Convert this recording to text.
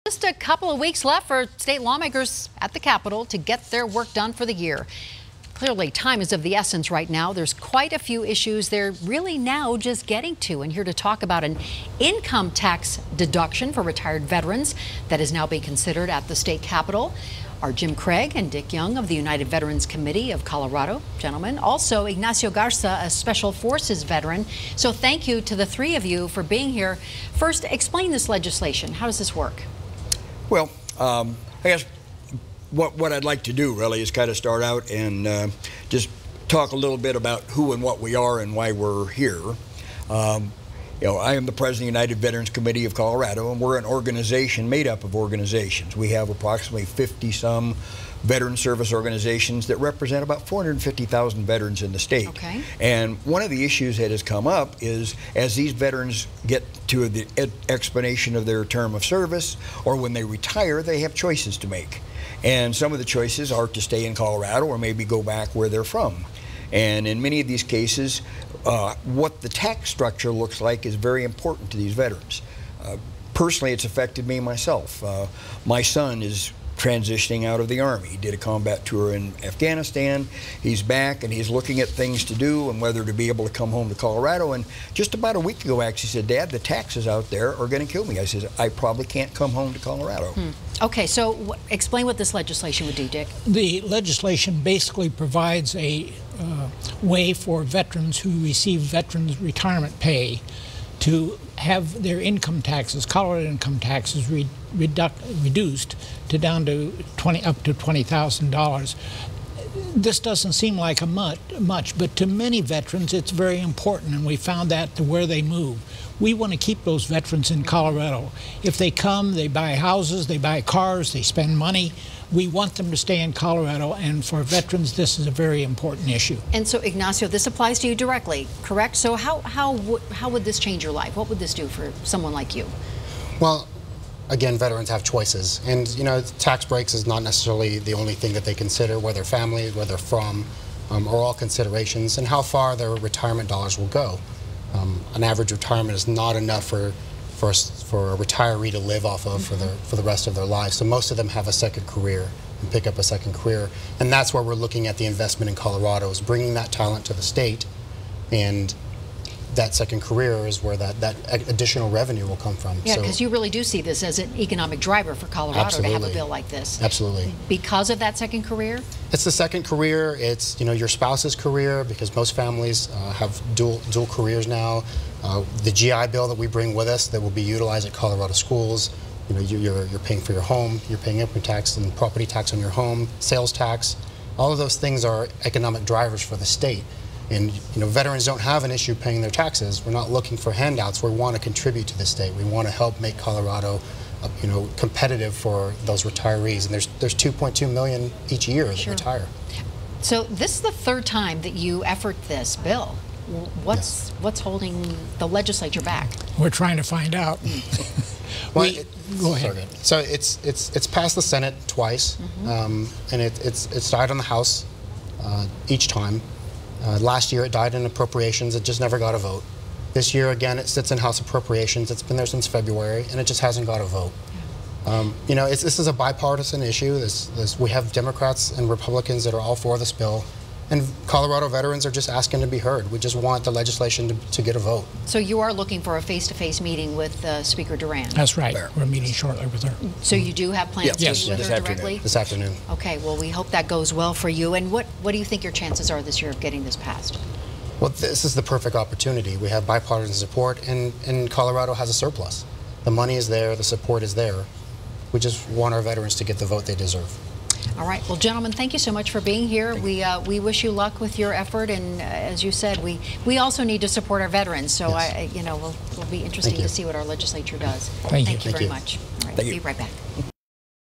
Just a couple of weeks left for state lawmakers at the Capitol to get their work done for the year. Clearly, time is of the essence right now. There's quite a few issues they're really now just getting to. And here to talk about an income tax deduction for retired veterans that is now being considered at the state Capitol are Jim Craig and Dick Young of the United Veterans Committee of Colorado. Gentlemen, also Ignacio Garza, a Special Forces veteran. So thank you to the three of you for being here. First, explain this legislation. How does this work? Well, I guess what I'd like to do really is kind of start out and just talk a little bit about who and what we are and why we're here. You know, I am the president of the United Veterans Committee of Colorado, and we're an organization made up of organizations. We have approximately 50-some veteran service organizations that represent about 450,000 veterans in the state. Okay. And one of the issues that has come up is as these veterans get to the expiration of their term of service or when they retire, they have choices to make. And some of the choices are to stay in Colorado or maybe go back where they're from. And in many of these cases, what the tax structure looks like is very important to these veterans. Personally, it's affected me myself. My son is transitioning out of the Army. He did a combat tour in Afghanistan. He's back and he's looking at things to do and whether to be able to come home to Colorado. And just about a week ago, actually said, "Dad, the taxes out there are going to kill me." I said, "I probably can't come home to Colorado." Okay, so explain what this legislation would do, Dick. The legislation basically provides a way for veterans who receive veterans retirement pay to have their income taxes, Colorado income taxes, reduced to down to up to $20,000. This doesn't seem like much, but to many veterans it's very important, and we found that to where they move. We want to keep those veterans in Colorado. If they come, they buy houses, they buy cars, they spend money. We want them to stay in Colorado, and for veterans, this is a very important issue. And so, Ignacio, this applies to you directly, correct? So how would this change your life? What would this do for someone like you? Well, again, veterans have choices, and you know, tax breaks is not necessarily the only thing that they consider, where their family, where they're from, are all considerations, and how far their retirement dollars will go. An average retirement is not enough for a retiree to live off of for the rest of their lives. So most of them have a second career and pick up a second career, and that's where we're looking at the investment in Colorado, is bringing that talent to the state, and that second career is where that additional revenue will come from. Yeah, because you really do see this as an economic driver for Colorado. Absolutely. To have a bill like this. Absolutely. Because of that second career? It's the second career. It's, you know, your spouse's career, because most families have dual careers now. The GI Bill that we bring with us that will be utilized at Colorado schools. You know, you're paying for your home, you're paying income tax and property tax on your home, sales tax. All of those things are economic drivers for the state. And you know, veterans don't have an issue paying their taxes. We're not looking for handouts. We want to contribute to the state. We want to help make Colorado, you know, competitive for those retirees. And there's 2.2 million each year that retire. So this is the third time that you effort this bill. What's holding the legislature back? We're trying to find out. Well, go ahead. So it's passed the Senate twice, and it's died on the House each time. Last year it died in appropriations. It just never got a vote. This year again it sits in House Appropriations. It's been there since February, and it just hasn't got a vote. You know, this is a bipartisan issue. We have Democrats and Republicans that are all for this bill. And Colorado veterans are just asking to be heard. We just want the legislation to get a vote. So you are looking for a face-to-face meeting with Speaker Duran? That's right. We're meeting shortly with her. So you do have plans to meet with her directly? This afternoon. Okay, well, we hope that goes well for you. And what do you think your chances are this year of getting this passed? Well, this is the perfect opportunity. We have bipartisan support, and Colorado has a surplus. The money is there, the support is there. We just want our veterans to get the vote they deserve. All right. Well, gentlemen, thank you so much for being here. We wish you luck with your effort, and as you said, we also need to support our veterans. So you know, we'll be interesting to see what our legislature does. Thank you very much. All right, be right back.